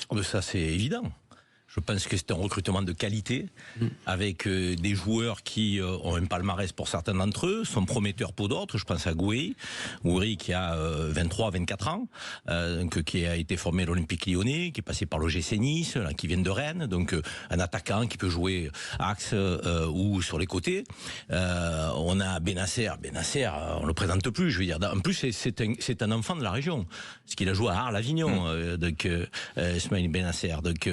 Oh, mais ça, c'est évident. Je pense que c'est un recrutement de qualité, avec des joueurs qui ont un palmarès pour certains d'entre eux, sont prometteurs pour d'autres. Je pense à Gouiri qui a 23-24 ans, donc, qui a été formé à l'Olympique Lyonnais, qui est passé par l'OGC Nice, là, qui vient de Rennes, donc un attaquant qui peut jouer axe ou sur les côtés. On a Benasser, on le présente plus, je veux dire. En plus, c'est un enfant de la région, parce qu'il a joué à Arles-Avignon, donc Ismaïl Benasser, donc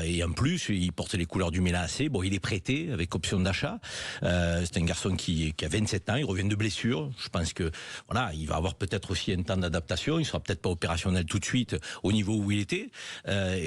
et en plus, il porte les couleurs du Milan AC. Bon, il est prêté avec option d'achat. C'est un garçon qui a 27 ans. Il revient de blessure. Je pense que voilà, il va avoir peut-être aussi un temps d'adaptation. Il sera peut-être pas opérationnel tout de suite au niveau où il était,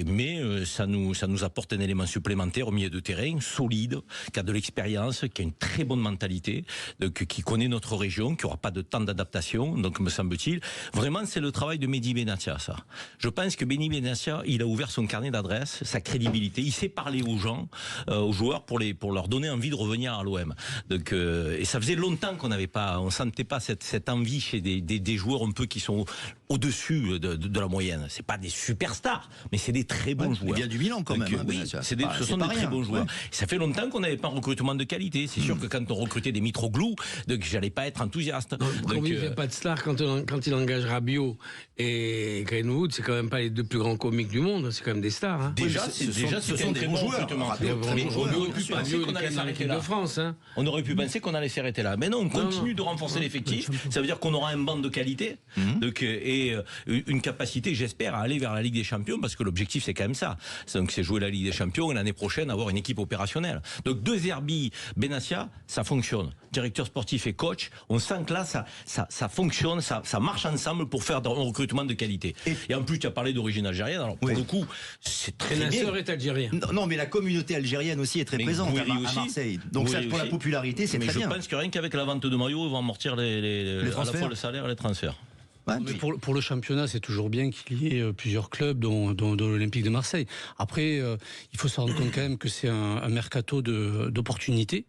mais ça nous apporte un élément supplémentaire au milieu de terrain, solide, qui a de l'expérience, qui a une très bonne mentalité, donc, qui connaît notre région, qui aura pas de temps d'adaptation. Donc, me semble-t-il, vraiment, c'est le travail de Mehdi Benassia, ça. Je pense que Mehdi Benassia, il a ouvert son carnet d'adresses, sa crédibilité. Il sait parler aux gens, aux joueurs pour leur donner envie de revenir à l'OM. Donc, et ça faisait longtemps on sentait pas cette envie chez des joueurs un peu qui sont au-dessus de la moyenne. C'est pas des superstars, mais c'est des très bons joueurs. Il vient du Milan quand même. Oui, ce sont des très bons joueurs. Ça fait longtemps qu'on n'avait pas un recrutement de qualité. C'est sûr que quand on recrutait des Mitroglou, donc j'allais pas être enthousiaste. Donc, il n'y a pas de star quand il engage Rabiot et Greenwood, c'est quand même pas les deux plus grands comiques du monde. C'est quand même des stars. Hein. Déjà, ce sont des bons joueurs. On aurait pu penser qu'on allait s'arrêter là. Mais non, on continue de renforcer l'effectif. Ça veut dire qu'on aura un banc de qualité et une capacité, j'espère, à aller vers la Ligue des Champions, parce que l'objectif, c'est quand même ça. Donc, c'est jouer la Ligue des Champions et l'année prochaine avoir une équipe opérationnelle. Donc, De Zerbi, Benassia, ça fonctionne. Directeur sportif et coach, on sent que là, ça fonctionne, ça marche ensemble pour faire un recrutement de qualité. Et en plus, tu as parlé d'origine algérienne. Alors, pour le coup, c'est très bien. Benassia est algérien. Non, mais la communauté algérienne aussi est très présente à Marseille. Donc, ça, pour la popularité, c'est très bien. Mais je pense que rien qu'avec la vente de maillots, ils vont amortir à la fois le salaire et les transferts. Ouais, mais pour le championnat, c'est toujours bien qu'il y ait plusieurs clubs, dont l'Olympique de Marseille. Après, il faut se rendre compte quand même que c'est un mercato d'opportunités.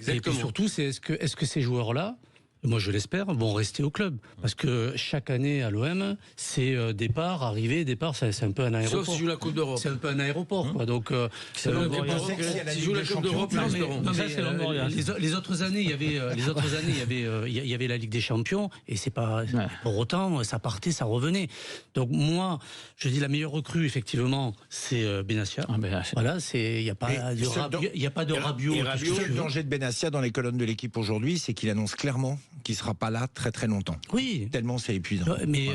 Et puis surtout, est-ce que ces joueurs-là, moi je l'espère, vont rester au club. Parce que chaque année à l'OM, c'est départ, arrivée, départ, c'est un peu un aéroport. Sauf si joue la Coupe d'Europe. C'est un peu un aéroport, quoi. Donc, si joue la Coupe d'Europe, les autres années, il y avait la Ligue des Champions, et c'est pas pour autant, ça partait, ça revenait. Donc moi, je dis la meilleure recrue, effectivement, c'est Benassia. Voilà, il y a pas de Rabiot. Le seul danger de Benassia dans les colonnes de l'équipe aujourd'hui, c'est qu'il annonce clairement qu'il sera pas là très très longtemps. Oui. Tellement c'est épuisant. Mais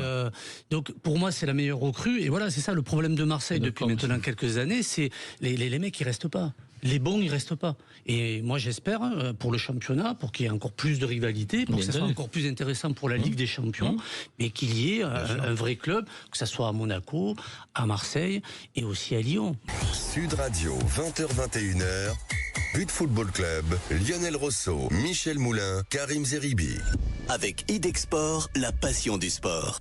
donc pour moi c'est la meilleure recrue, et voilà, c'est ça le problème de Marseille depuis maintenant quelques années, c'est les mecs qui restent pas. Les bons, ils restent pas. Et moi, j'espère, pour le championnat, pour qu'il y ait encore plus de rivalité, pour que ça soit encore plus intéressant pour la Ligue des Champions, mais qu'il y ait un vrai club, que ça soit à Monaco, à Marseille et aussi à Lyon. Sud Radio, 20h-21h. But Football Club, Lionel Rosso, Michel Moulin, Karim Zeribi. Avec Idexport, la passion du sport.